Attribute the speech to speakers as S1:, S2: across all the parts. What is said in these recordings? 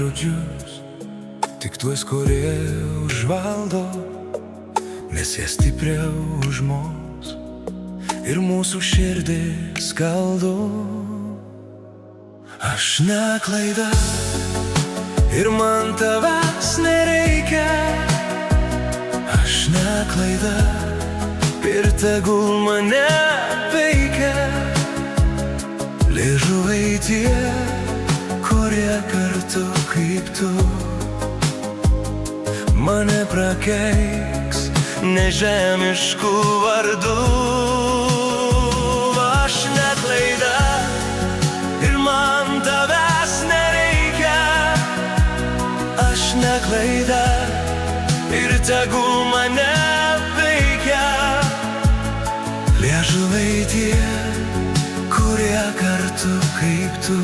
S1: žodžius, tik tuos, kurie užvaldo, nes jie stipriau už mus ir mūsų širdį skaldo. Aš ne klaida ir man tavęs nereikia. Aš ne klaida ir tegul mane veikia liežuviai tie, kurie kartu kaip tu mane prakeiks nežemiškų vardų. Aš ne klaida ir man tavęs nereikia. Aš ne klaida ir tegul mane veikia liežuviai tie, kurie kartu kaip tu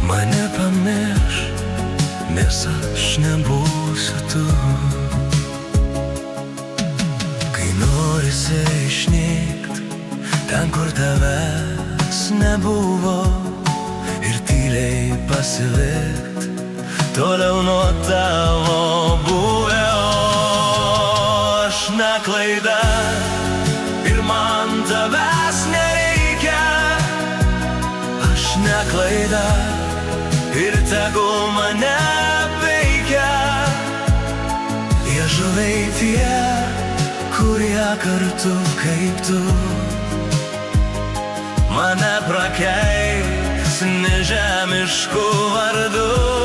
S1: mane pamirš, nes aš nebūsiu tu. Kai norisi išnykt ten, kur tavęs nebuvo, ir tyliai pasilikt toliau nuo tavo buvio. Aš ne klaida ir man tavęs nereikia. Aš ne klaida ir tegul mane veikia liežuviai tie, kurie kartu kaip tu mane prakeiks nežemiškų vardų.